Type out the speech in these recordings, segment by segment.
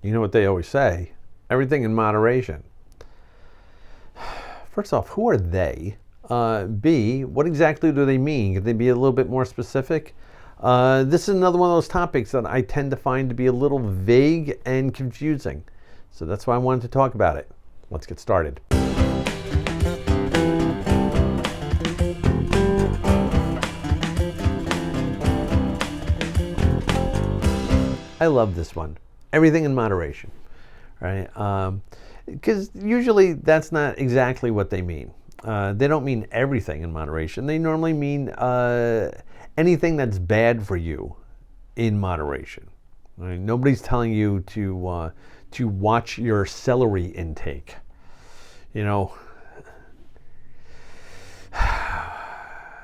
You know what they always say, everything in moderation. First off, who are they? B, what exactly do they mean? Could they be a little bit more specific? This is another one of those topics that I tend to find to be a little vague and confusing. So that's why I wanted to talk about it. Let's get started. I love this one. Everything in moderation, right? Because usually that's not exactly what they mean. They don't mean everything in moderation. They normally mean anything that's bad for you in moderation. Right? Nobody's telling you to watch your celery intake. You know,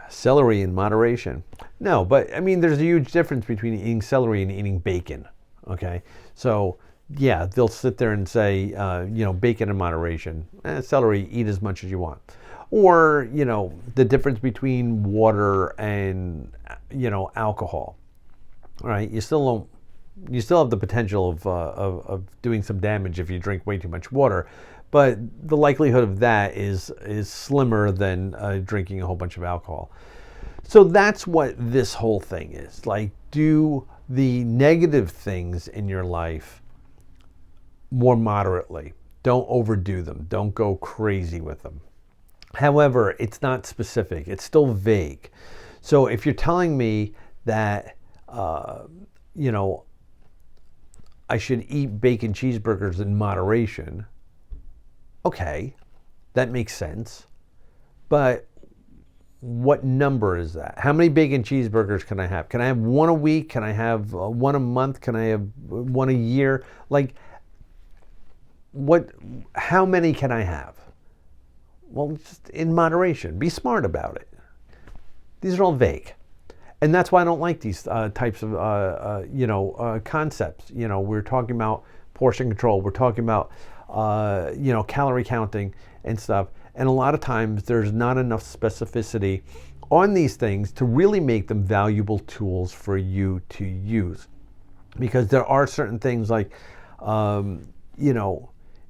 celery in moderation. No, but I mean, there's a huge difference between eating celery and eating bacon. Okay, so yeah, they'll sit there and say, bacon in moderation. Celery, eat as much as you want. Or, the difference between water and, alcohol. All right, you still have the potential of doing some damage if you drink way too much water, but the likelihood of that is slimmer than drinking a whole bunch of alcohol. So that's what this whole thing is. Like, do the negative things in your life more moderately. Don't overdo them. Don't go crazy with them. However, it's not specific. It's still vague. So if you're telling me that, I should eat bacon cheeseburgers in moderation, okay, that makes sense. But what number is that? How many bacon cheeseburgers can I have? Can I have one a week? Can I have one a month? Can I have one a year? Like, how many can I have? Well, just in moderation. Be smart about it. These are all vague. And that's why I don't like these types of, concepts. We're talking about portion control. We're talking about, calorie counting and stuff. And a lot of times there's not enough specificity on these things to really make them valuable tools for you to use. Because there are certain things like,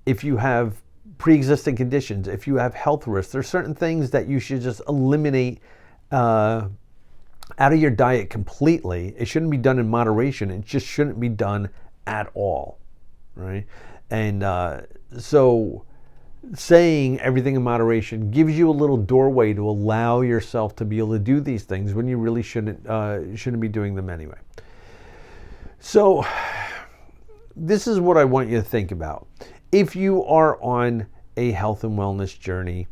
if you have pre-existing conditions, if you have health risks, there's certain things that you should just eliminate out of your diet completely. It shouldn't be done in moderation. It just shouldn't be done at all, right? And so saying everything in moderation gives you a little doorway to allow yourself to be able to do these things when you really shouldn't be doing them anyway. So this is what I want you to think about. If you are on a health and wellness journey,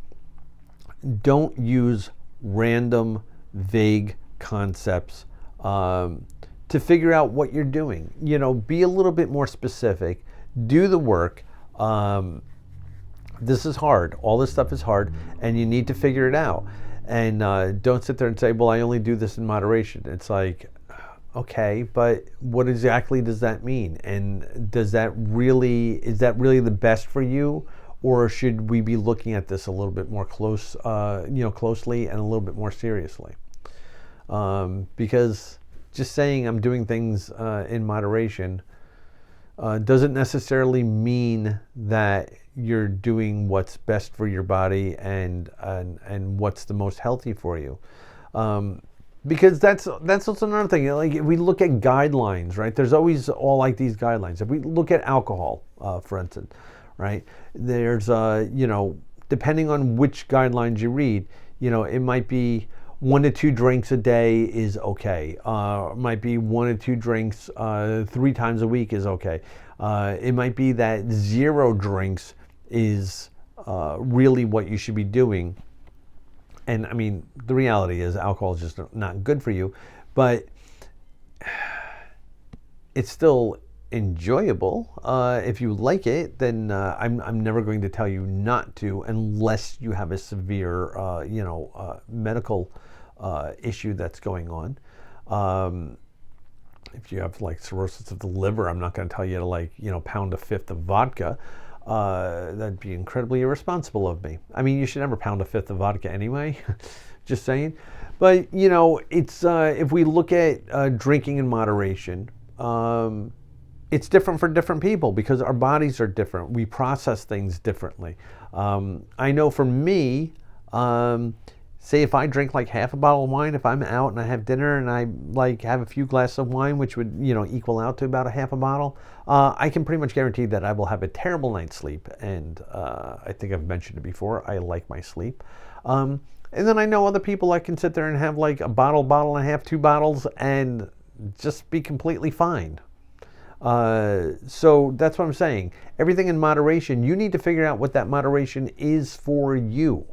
don't use random, vague concepts to figure out what you're doing. Be a little bit more specific. Do the work. This is hard. All this stuff is hard, and you need to figure it out. And don't sit there and say, well, I only do this in moderation. It's like, okay, but what exactly does that mean? And is that really the best for you? Or should we be looking at this a little bit more closely and a little bit more seriously? Because just saying I'm doing things in moderation doesn't necessarily mean that you're doing what's best for your body and what's the most healthy for you. Because that's also another thing. Like, if we look at guidelines, right? There's always all like these guidelines. If we look at alcohol, for instance, right? There's depending on which guidelines you read, it might be 1 to 2 drinks a day is okay. It might be 1 to 2 drinks 3 times a week is okay. It might be that 0 drinks is really what you should be doing. And I mean, the reality is alcohol is just not good for you, but it's still enjoyable. If you like it, then I'm never going to tell you not to, unless you have a severe, medical issue that's going on. If you have like cirrhosis of the liver, I'm not going to tell you to pound a fifth of vodka. That'd be incredibly irresponsible of me. I mean, you should never pound a fifth of vodka anyway. Just saying. But it's if we look at drinking in moderation, it's different for different people because our bodies are different. We process things differently. I know for me, say if I drink like half a bottle of wine, if I'm out and I have dinner and I like have a few glasses of wine, which would, equal out to about a half a bottle, I can pretty much guarantee that I will have a terrible night's sleep. And I think I've mentioned it before, I like my sleep. And then I know other people that can sit there and have like a bottle and a half, 2 bottles, and just be completely fine. So that's what I'm saying. Everything in moderation. You need to figure out what that moderation is for you.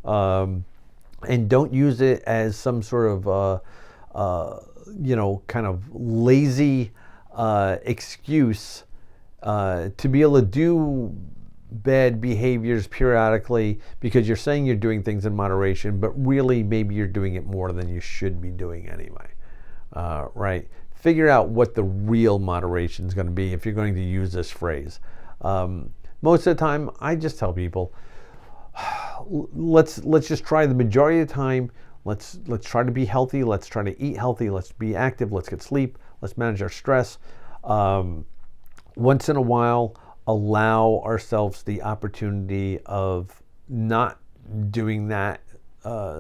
And don't use it as some sort of, kind of lazy excuse to be able to do bad behaviors periodically because you're saying you're doing things in moderation, but really maybe you're doing it more than you should be doing anyway. Right? Figure out what the real moderation is going to be if you're going to use this phrase. Most of the time, I just tell people, let's just try the majority of the time. Let's try to be healthy. Let's try to eat healthy. Let's be active. Let's get sleep. Let's manage our stress. Once in a while, allow ourselves the opportunity of not doing that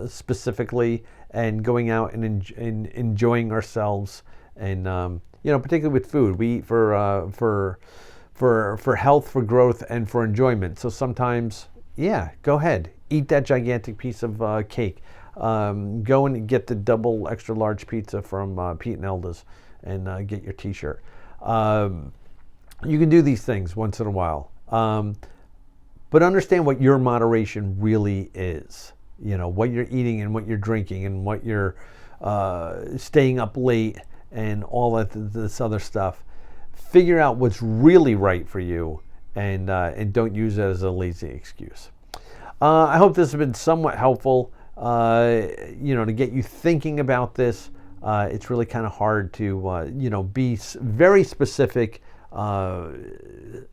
specifically and going out and enjoying ourselves. And particularly with food, we eat for health, for growth, and for enjoyment. So sometimes, go ahead, eat that gigantic piece of cake. Go and get the double extra large pizza from Pete and Elda's and get your T-shirt. You can do these things once in a while, but understand what your moderation really is. What you're eating and what you're drinking and what you're staying up late and all this other stuff. Figure out what's really right for you, and don't use it as a lazy excuse. I hope this has been somewhat helpful, to get you thinking about this. It's really kind of hard to, be very specific, to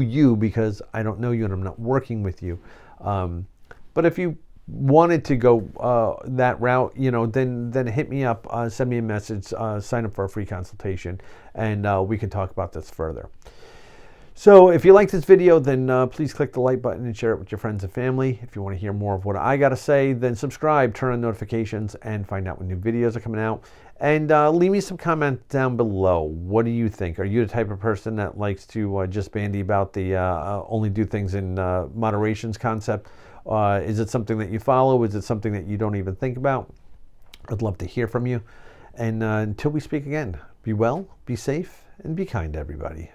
you because I don't know you and I'm not working with you. But if you wanted to go that route, then hit me up, send me a message, sign up for a free consultation, and we can talk about this further. So if you like this video, then please click the like button and share it with your friends and family. If you want to hear more of what I got to say, then subscribe, turn on notifications, and find out when new videos are coming out. And leave me some comments down below. What do you think? Are you the type of person that likes to just bandy about the only do things in moderations concept? Is it something that you follow? Is it something that you don't even think about? I'd love to hear from you. And until we speak again, be well, be safe, and be kind to everybody.